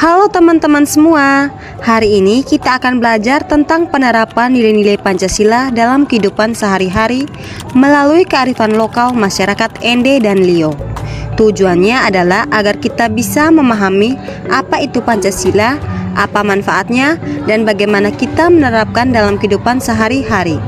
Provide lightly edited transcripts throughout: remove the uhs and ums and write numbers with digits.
Halo teman-teman semua, hari ini kita akan belajar tentang penerapan nilai-nilai Pancasila dalam kehidupan sehari-hari melalui kearifan lokal masyarakat Ende dan Lio. Tujuannya adalah agar kita bisa memahami apa itu Pancasila, apa manfaatnya, dan bagaimana kita menerapkan dalam kehidupan sehari-hari.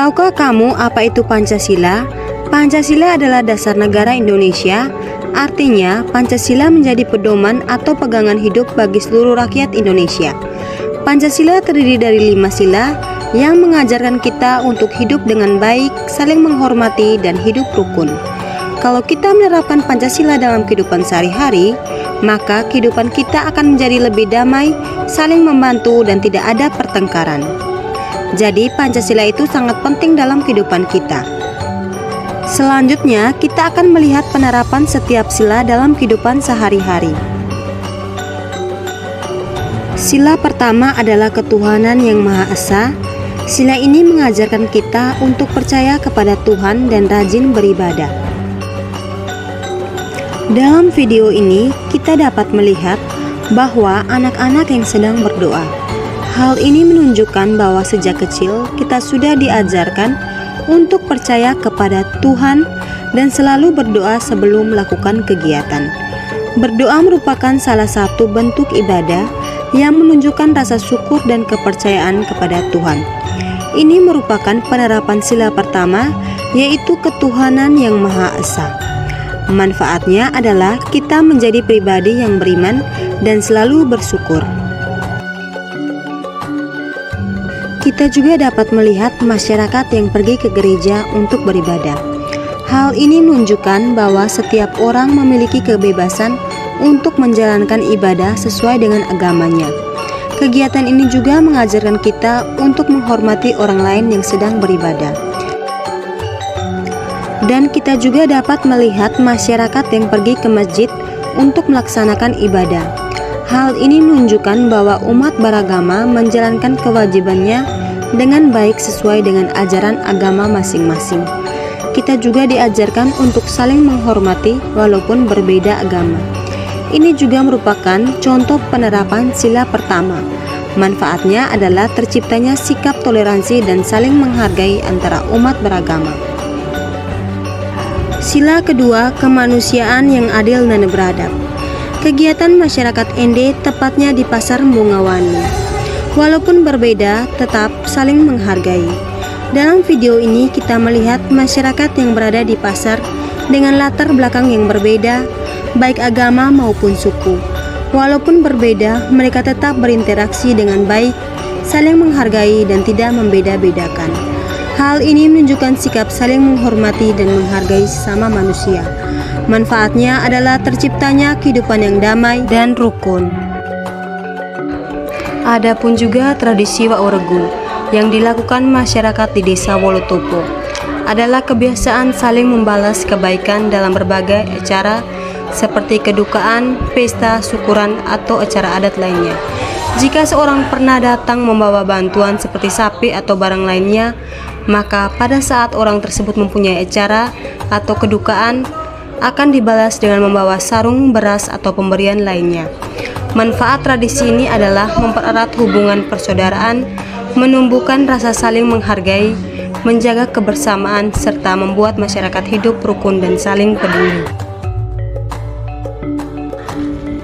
Tahukah kamu apa itu Pancasila? Pancasila adalah dasar negara Indonesia. Artinya, Pancasila menjadi pedoman atau pegangan hidup bagi seluruh rakyat Indonesia. Pancasila terdiri dari 5 sila yang mengajarkan kita untuk hidup dengan baik, saling menghormati, dan hidup rukun. Kalau kita menerapkan Pancasila dalam kehidupan sehari-hari, maka kehidupan kita akan menjadi lebih damai, saling membantu, dan tidak ada pertengkaran. Jadi Pancasila itu sangat penting dalam kehidupan kita. Selanjutnya kita akan melihat penerapan setiap sila dalam kehidupan sehari-hari. Sila pertama adalah ketuhanan yang Maha Esa. Sila ini mengajarkan kita untuk percaya kepada Tuhan dan rajin beribadah. Dalam video ini kita dapat melihat bahwa anak-anak yang sedang berdoa. Hal ini menunjukkan bahwa sejak kecil kita sudah diajarkan untuk percaya kepada Tuhan dan selalu berdoa sebelum melakukan kegiatan. Berdoa merupakan salah satu bentuk ibadah yang menunjukkan rasa syukur dan kepercayaan kepada Tuhan. Ini merupakan penerapan sila pertama, yaitu ketuhanan yang Maha Esa. Manfaatnya adalah kita menjadi pribadi yang beriman dan selalu bersyukur. Kita juga dapat melihat masyarakat yang pergi ke gereja untuk beribadah. Hal ini menunjukkan bahwa setiap orang memiliki kebebasan untuk menjalankan ibadah sesuai dengan agamanya. Kegiatan ini juga mengajarkan kita untuk menghormati orang lain yang sedang beribadah. Dan kita juga dapat melihat masyarakat yang pergi ke masjid untuk melaksanakan ibadah. Hal ini menunjukkan bahwa umat beragama menjalankan kewajibannya dengan baik sesuai dengan ajaran agama masing-masing. Kita juga diajarkan untuk saling menghormati walaupun berbeda agama. Ini juga merupakan contoh penerapan sila pertama. Manfaatnya adalah terciptanya sikap toleransi dan saling menghargai antara umat beragama. Sila kedua, kemanusiaan yang adil dan beradab. Kegiatan masyarakat Ende tepatnya di Pasar Bungawani. Walaupun berbeda, tetap saling menghargai. Dalam video ini kita melihat masyarakat yang berada di pasar dengan latar belakang yang berbeda, baik agama maupun suku. Walaupun berbeda, mereka tetap berinteraksi dengan baik, saling menghargai dan tidak membeda-bedakan. Hal ini menunjukkan sikap saling menghormati dan menghargai sesama manusia. Manfaatnya adalah terciptanya kehidupan yang damai dan rukun. Adapun juga tradisi Waoregu yang dilakukan masyarakat di Desa Wolotopo adalah kebiasaan saling membalas kebaikan dalam berbagai acara seperti kedukaan, pesta, syukuran, atau acara adat lainnya. Jika seorang pernah datang membawa bantuan seperti sapi atau barang lainnya, maka pada saat orang tersebut mempunyai acara atau kedukaan, akan dibalas dengan membawa sarung, beras, atau pemberian lainnya. Manfaat tradisi ini adalah mempererat hubungan persaudaraan, menumbuhkan rasa saling menghargai, menjaga kebersamaan, serta membuat masyarakat hidup rukun dan saling peduli.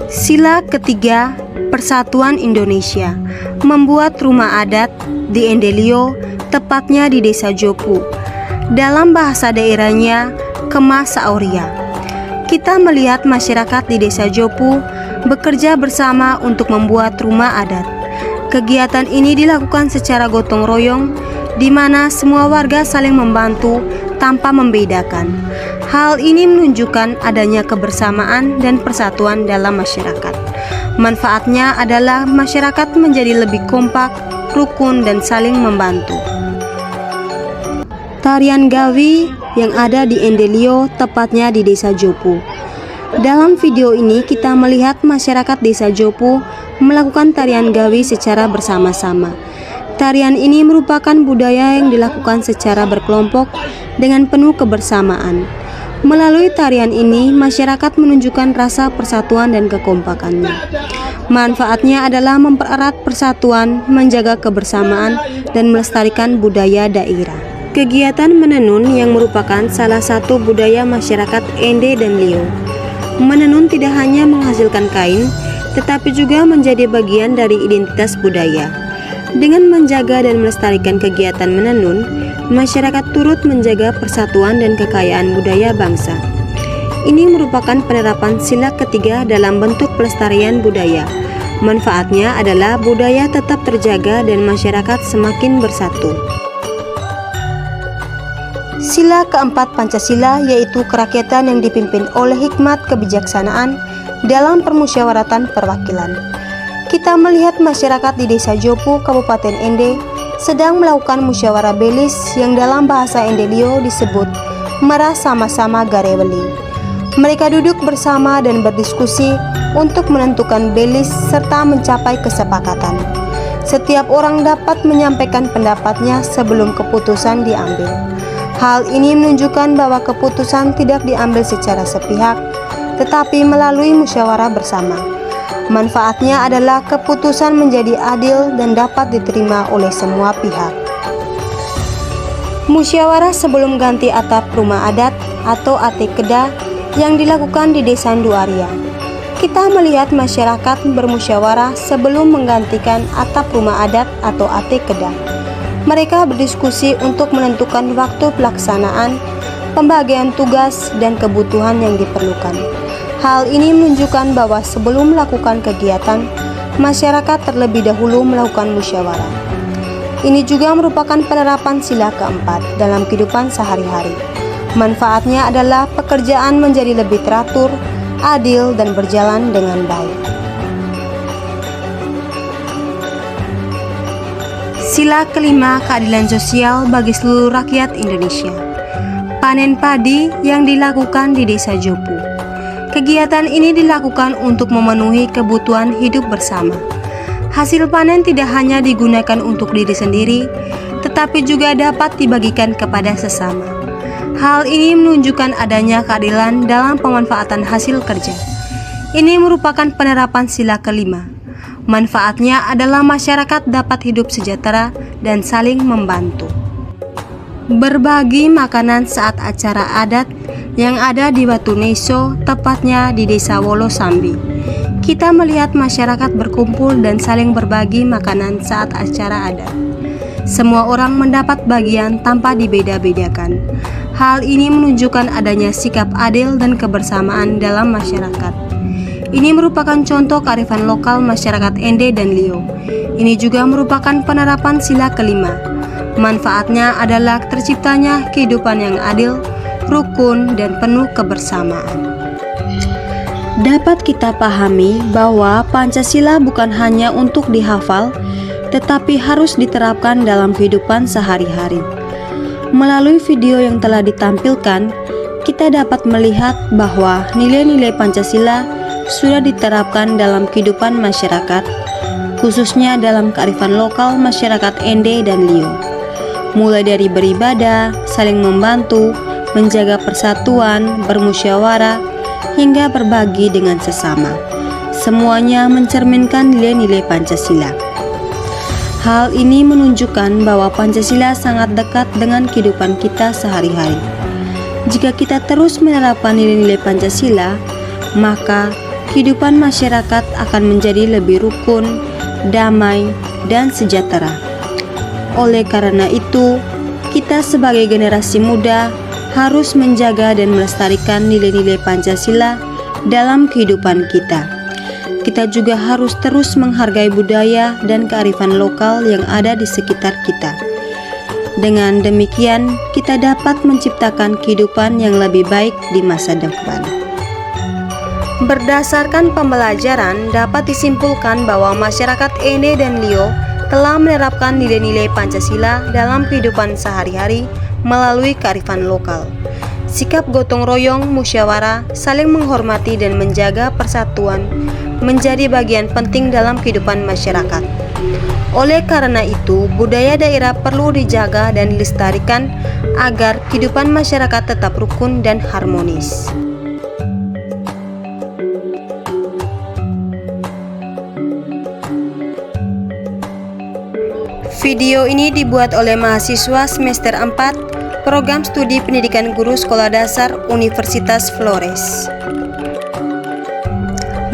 Sila ketiga, Persatuan Indonesia. Membuat rumah adat di Ende Lio, tepatnya di Desa Jopu. Dalam bahasa daerahnya, Kema Saoria. Kita melihat masyarakat di Desa Jopu bekerja bersama untuk membuat rumah adat. Kegiatan ini dilakukan secara gotong royong, di mana semua warga saling membantu tanpa membedakan. Hal ini menunjukkan adanya kebersamaan dan persatuan dalam masyarakat. Manfaatnya adalah masyarakat menjadi lebih kompak, rukun, dan saling membantu. Tarian Gawi yang ada di Endelio, tepatnya di Desa Jopu. Dalam video ini kita melihat masyarakat Desa Jopu melakukan tarian Gawi secara bersama-sama. Tarian ini merupakan budaya yang dilakukan secara berkelompok dengan penuh kebersamaan. Melalui tarian ini, masyarakat menunjukkan rasa persatuan dan kekompakannya. Manfaatnya adalah mempererat persatuan, menjaga kebersamaan, dan melestarikan budaya daerah. Kegiatan menenun yang merupakan salah satu budaya masyarakat Ende dan Lio. Menenun tidak hanya menghasilkan kain, tetapi juga menjadi bagian dari identitas budaya. Dengan menjaga dan melestarikan kegiatan menenun, masyarakat turut menjaga persatuan dan kekayaan budaya bangsa. Ini merupakan penerapan sila ketiga dalam bentuk pelestarian budaya. Manfaatnya adalah budaya tetap terjaga dan masyarakat semakin bersatu. Sila keempat Pancasila yaitu kerakyatan yang dipimpin oleh hikmat kebijaksanaan dalam permusyawaratan perwakilan. Kita melihat masyarakat di Desa Jopu, Kabupaten Ende sedang melakukan musyawarah belis yang dalam bahasa Endelio disebut merah sama-sama gareweli. Mereka duduk bersama dan berdiskusi untuk menentukan belis serta mencapai kesepakatan. Setiap orang dapat menyampaikan pendapatnya sebelum keputusan diambil. Hal ini menunjukkan bahwa keputusan tidak diambil secara sepihak, tetapi melalui musyawarah bersama. Manfaatnya adalah keputusan menjadi adil dan dapat diterima oleh semua pihak. Musyawarah sebelum ganti atap rumah adat atau ate kedah yang dilakukan di Desa Nduaria. Kita melihat masyarakat bermusyawarah sebelum menggantikan atap rumah adat atau ate kedah. Mereka berdiskusi untuk menentukan waktu pelaksanaan, pembagian tugas, dan kebutuhan yang diperlukan. Hal ini menunjukkan bahwa sebelum melakukan kegiatan, masyarakat terlebih dahulu melakukan musyawarah. Ini juga merupakan penerapan sila keempat dalam kehidupan sehari-hari. Manfaatnya adalah pekerjaan menjadi lebih teratur, adil, dan berjalan dengan baik. Sila kelima, keadilan sosial bagi seluruh rakyat Indonesia. Panen padi yang dilakukan di Desa Jopu. Kegiatan ini dilakukan untuk memenuhi kebutuhan hidup bersama. Hasil panen tidak hanya digunakan untuk diri sendiri, tetapi juga dapat dibagikan kepada sesama. Hal ini menunjukkan adanya keadilan dalam pemanfaatan hasil kerja. Ini merupakan penerapan sila kelima. Manfaatnya adalah masyarakat dapat hidup sejahtera dan saling membantu. Berbagi makanan saat acara adat yang ada di Batu Neso, tepatnya di Desa Wolosambi. Kita melihat masyarakat berkumpul dan saling berbagi makanan saat acara adat. Semua orang mendapat bagian tanpa dibeda-bedakan. Hal ini menunjukkan adanya sikap adil dan kebersamaan dalam masyarakat. Ini merupakan contoh kearifan lokal masyarakat Ende dan Lio. Ini juga merupakan penerapan sila kelima. Manfaatnya adalah terciptanya kehidupan yang adil, rukun, dan penuh kebersamaan. Dapat kita pahami bahwa Pancasila bukan hanya untuk dihafal, tetapi harus diterapkan dalam kehidupan sehari-hari. Melalui video yang telah ditampilkan, kita dapat melihat bahwa nilai-nilai Pancasila sudah diterapkan dalam kehidupan masyarakat, khususnya dalam kearifan lokal masyarakat Ende dan Lio. Mulai dari beribadah, saling membantu, menjaga persatuan, bermusyawarah, hingga berbagi dengan sesama. Semuanya mencerminkan nilai-nilai Pancasila. Hal ini menunjukkan bahwa Pancasila sangat dekat dengan kehidupan kita sehari-hari. Jika kita terus menerapkan nilai-nilai Pancasila, maka kehidupan masyarakat akan menjadi lebih rukun, damai, dan sejahtera. Oleh karena itu, kita sebagai generasi muda harus menjaga dan melestarikan nilai-nilai Pancasila dalam kehidupan kita. Kita juga harus terus menghargai budaya dan kearifan lokal yang ada di sekitar kita. Dengan demikian, kita dapat menciptakan kehidupan yang lebih baik di masa depan. Berdasarkan pembelajaran, dapat disimpulkan bahwa masyarakat Ende dan Lio telah menerapkan nilai-nilai Pancasila dalam kehidupan sehari-hari melalui kearifan lokal. Sikap gotong royong, musyawarah, saling menghormati dan menjaga persatuan menjadi bagian penting dalam kehidupan masyarakat. Oleh karena itu, budaya daerah perlu dijaga dan dilestarikan agar kehidupan masyarakat tetap rukun dan harmonis. Video ini dibuat oleh mahasiswa semester 4 Program Studi Pendidikan Guru Sekolah Dasar Universitas Flores.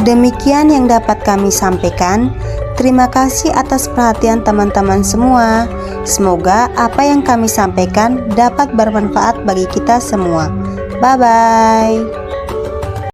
Demikian yang dapat kami sampaikan. Terima kasih atas perhatian teman-teman semua. Semoga apa yang kami sampaikan dapat bermanfaat bagi kita semua. Bye-bye.